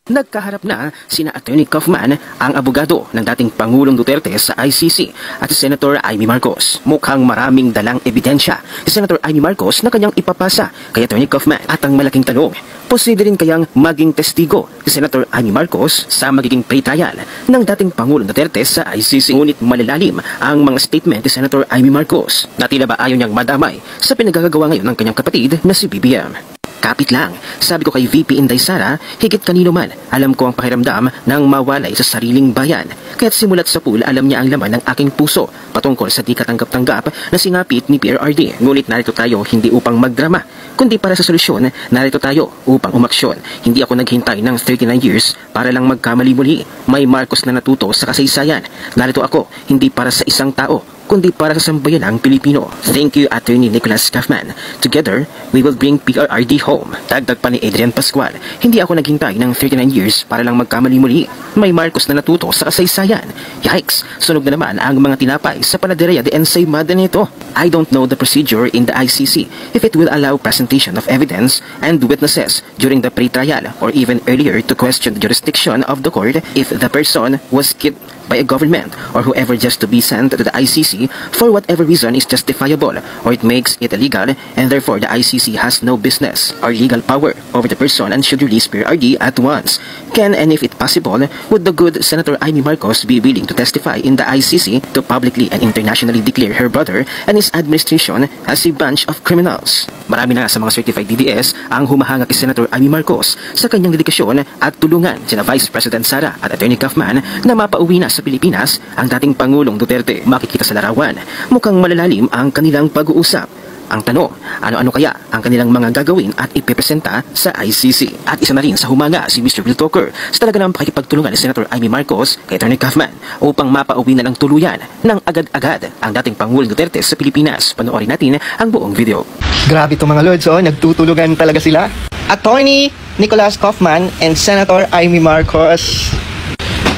Nagkaharap na sina Attorney Kaufman, ang abogado ng dating Pangulong Duterte sa ICC, at si Senator Amy Marcos. Mukhang maraming dalang ebidensya si Senator Amy Marcos na kanyang ipapasa kay Attorney Kaufman. At ang malaking tanong, posible rin kayang maging testigo si Senator Amy Marcos sa magiging pre-trial ng dating Pangulong Duterte sa ICC. Ngunit malalalim ang mga statement ni Senator Amy Marcos na tila ba ayaw niyang madamay sa pinagagagawa ngayon ng kanyang kapatid na si BBM. Kapit lang, sabi ko kay VP Inday Sara, higit kanino man, alam ko ang pakiramdam ng mawalay sa sariling bayan. Kaya't simulat sa pool, alam niya ang laman ng aking puso patungkol sa di katanggap-tanggap na singapit ni PRRD. Ngunit narito tayo hindi upang magdrama, kundi para sa solusyon. Narito tayo upang umaksyon. Hindi ako naghintay ng 39 years para lang magkamali muli. May Marcos na natuto sa kasaysayan. Narito ako hindi para sa isang tao, kundi para sa sambayanang Pilipino. Thank you, Attorney Nicholas Kaufman. Together, we will bring PRRD home. Dagdag pa ni Adrian Pascual, hindi ako naghintay ng 39 years para lang magkamali muli. May Marcos na natuto sa kasaysayan. Yikes! Sunog na naman ang mga tinapay sa Panaderia de Ensaymada nito. I don't know the procedure in the ICC if it will allow presentation of evidence and witnesses during the pre-trial or even earlier to question the jurisdiction of the court if the person was kept by a government or whoever just to be sent to the ICC for whatever reason is justifiable or it makes it illegal, and therefore the ICC has no business or legal power over the person and should release PRRD at once. Can and if it possible, would the good Senator Amy Marcos be willing to testify in the ICC to publicly and internationally declare her brother and his administration as a bunch of criminals? Marami na sa mga certified DDS ang humahanga kay Senator Amy Marcos sa kanyang dedikasyon at tulungan sina Vice President Sara at Attorney Kaufman na mapauwi na sa Pilipinas ang dating Pangulong Duterte. Makikita sa larawan, mukhang malalalim ang kanilang pag-uusap. Ang tanong, ano-ano kaya ang kanilang mga gagawin at ipipresenta sa ICC? At isa na rin sa humanga si Mr. Will Talker sa talaga ng pakikipagtulungan ni Senator Amy Marcos kay Attorney Kaufman upang mapauwi na ng tuluyan ng agad-agad ang dating Pangulong Duterte sa Pilipinas. Panoorin natin ang buong video. Grabe itong mga lods, nagtutulugan talaga sila. Attorney Nicholas Kaufman and Senator Amy Marcos.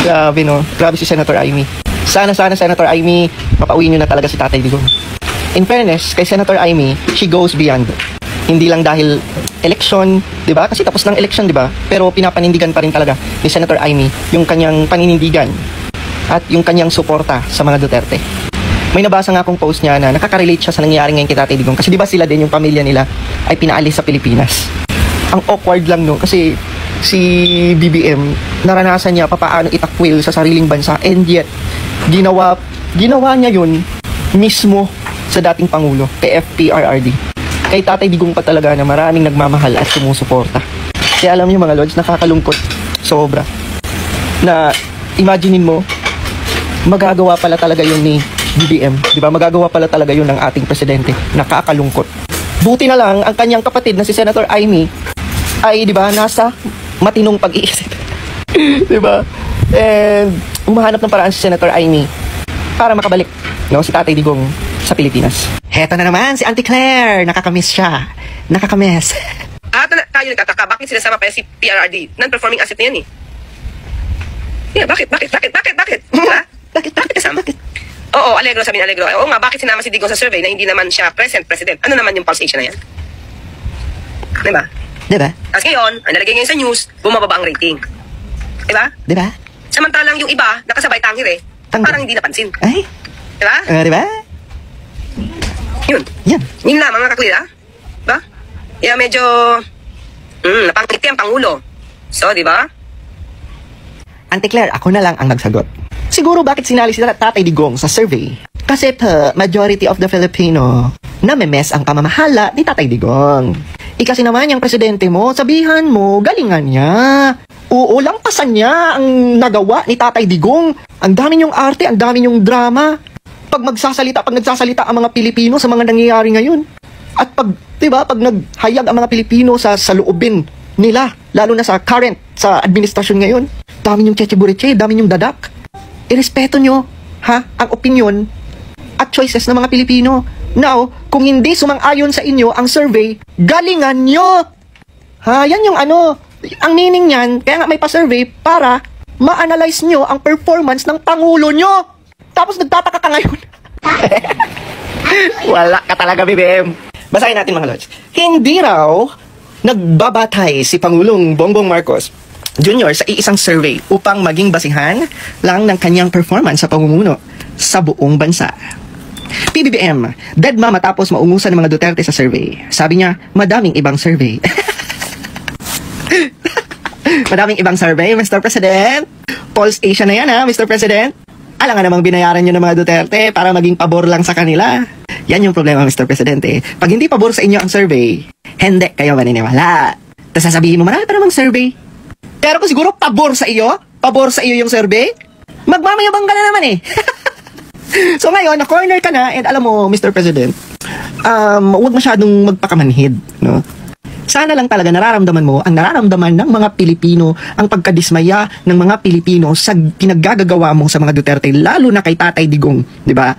Grabe no, grabe si Senator Amy. Sana Senator Amy, mapauwi nyo na talaga si Tatay Digong. In fairness, kay Senator Amy, she goes beyond. Hindi lang dahil election, di ba? Kasi tapos ng election, di ba? Pero pinapanindigan pa rin talaga ni Senator Amy yung kanyang paninindigan at yung kanyang suporta sa mga Duterte. May nabasa nga akong post niya na nakaka-relate siya sa nangyayari ngayon kay Tatay Digong. Kasi di ba sila din, yung pamilya nila, ay pinaalis sa Pilipinas. Ang awkward lang no, kasi si BBM, naranasan niya papaano itakwil sa sariling bansa, and yet, ginawa niya yun mismo sa dating Pangulo, kay FPRRD. Kay Tatay Digong pa talaga na maraming nagmamahal at sumusuporta. Kaya alam niyo mga lods, nakakalungkot sobra. Na imaginein mo, magagawa pala talaga yun ni BBM. Di ba? Magagawa pala talaga yun ng ating presidente. Nakakalungkot. Buti na lang, ang kanyang kapatid na si Senator Amy ay, di ba, nasa matinong pag-iisip. Di ba? And umahanap ng paraan si Senator Amy para makabalik, no, si Tatay Digong sa Pilipinas. Heto na naman si Auntie Claire. Nakakamiss siya. Nakakamiss. Tayo nagtataka, bakit sinasama pa si PRRD? Non-performing asset na yan eh. Yeah, bakit? Ha? Bakit kasama? Oo, Allegro, sabi ni Allegro. Oo nga, bakit sinama si Digong sa survey na hindi naman siya president? Ano naman yung pulsation na yan? Diba? Diba? Tapos ngayon, ang nalagay ngayon sa news, bumababa ang rating. Diba? Diba? Samantalang yung iba, nakasabay tangir eh. Parang hindi napansin. Ay? Diba? Diba? Yun. Yan. Yun lang, mga kaklid, ha? Diba? Kaya medyo, napangiti ang Pangulo. So, diba? Auntie Claire, ako na lang ang nagsagot. Siguro bakit sinali si Tatay Digong sa survey? Kasi majority of the Filipino name-mess ang pamamahala ni Tatay Digong. Kasi naman yung presidente mo, sabihan mo, galingan niya. Oo, lampasan niya ang nagawa ni Tatay Digong. Ang dami niyong arte, ang dami niyong drama. Pag nagsasalita ang mga Pilipino sa mga nangyayari ngayon. At diba, pag naghayag ang mga Pilipino sa loobin nila, lalo na sa sa administrasyon ngayon, dami niyong cheche-bureche, dami niyong dadak. Irespeto niyo, ang opinion at choices ng mga Pilipino. Now, kung hindi sumang-ayon sa inyo ang survey, galingan nyo! Yan yung ang meaning niyan, kaya nga may pa-survey para ma-analyze nyo ang performance ng Pangulo nyo! Tapos nagtataka ka ngayon. Wala ka talaga, BBM. Basahin natin mga lods. Hindi raw nagbabatay si Pangulong Bongbong Marcos Junior sa iisang survey upang maging basihan lang ng kanyang performance sa pamumuno sa buong bansa. PBBM, deadma matapos maungusan ng mga Duterte sa survey. Sabi niya, madaming ibang survey. Madaming ibang survey, Mr. President. Pulse Asia na yan ha, Mr. President. Alam nga namang binayaran nyo ng mga Duterte para maging pabor lang sa kanila. Yan yung problema, Mr. Presidente. Pag hindi pabor sa inyo ang survey, hindi kayo maniniwala. Tapos sasabihin mo, marami pa namang survey. Pero kung siguro pabor sa iyo yung survey, magmamayabang ka na naman eh. So ngayon, na-corner ka na, and alam mo, Mr. President, huwag masyadong magpakamanhid, no? Sana lang talaga nararamdaman mo ang nararamdaman ng mga Pilipino, ang pagkadismaya ng mga Pilipino sa pinaggagawa mo sa mga Duterte, lalo na kay Tatay Digong, di ba?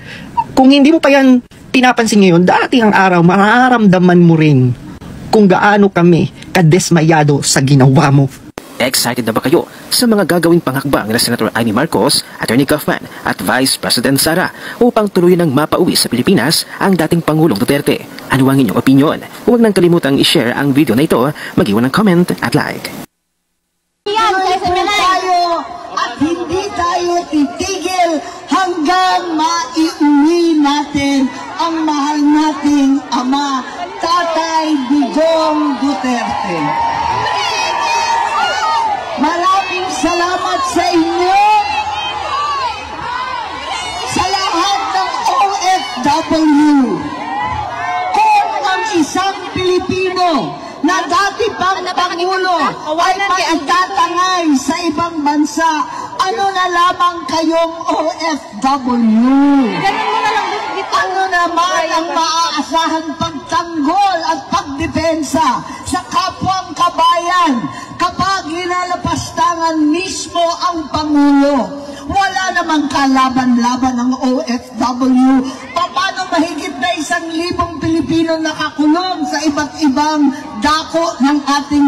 Kung hindi mo pa yan pinapansin ngayon, dati ang araw, mararamdaman mo rin kung gaano kami kadismayado sa ginawa mo. Excited na ba kayo sa mga gagawing panghakbang na Senator Amy Marcos, Attorney Kaufman at Vice President Sara upang tuluyan ng mapauwi sa Pilipinas ang dating Pangulong Duterte? Ano ang inyong opinion? Huwag nang kalimutang i-share ang video na ito, mag-iwan ng comment at like. Tayo at hindi tayo titigil hanggang maiuwi natin ang mahal nating ama, Tatay Digong Duterte. Maraming salamat sa inyo, sa lahat ng OFW. Kung ang isang Pilipino na dati pang Pangulo ay maitatangay sa ibang bansa, ano na lamang kayong OFW? Ano naman ang maaasahang pagtanggol at pagdepensa sa kapwang kabayan kapag hinalapastangan mismo ang Pangulo? Wala namang kalaban-laban ng OFW. Paano mahigit na 1,000 Pilipino nakakulong sa iba't ibang dako ng ating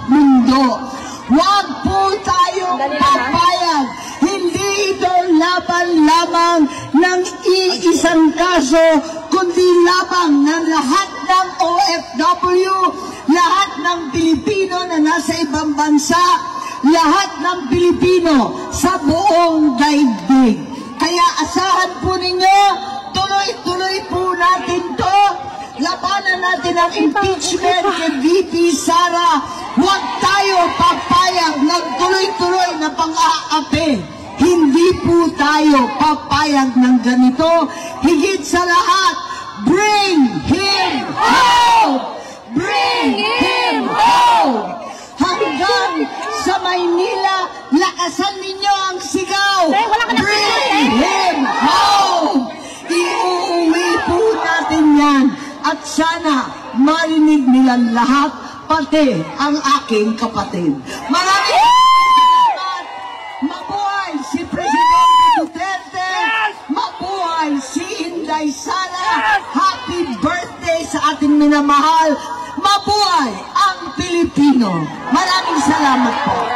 mundo? Huwag po tayong papayag. Hindi ito laban lamang ng iisang kaso, kundi labang ng lahat ng OFW, lahat ng Pilipino na nasa ibang bansa, lahat ng Pilipino sa buong daigdig. Kaya asahan po ninyo, tuloy-tuloy po natin to. Labanan natin ang impeachment kay VP Sara. Huwag tayo papayag ng tuloy-tuloy na pang-aapi. Hindi po tayo papayag ng ganito. Higit sa lahat, bring him home! Bring him home! Hanggang sa Maynila, lakasan ninyo ang sigaw. Bring him home! Iuuwi po natin yan. At sana marinig nilang lahat, pati ang aking kapatid. Maraming salamat! Mabuhay si Presidente Duterte! Mabuhay si Inday Sara! Happy birthday sa ating minamahal! Mabuhay ang Pilipino! Maraming salamat po!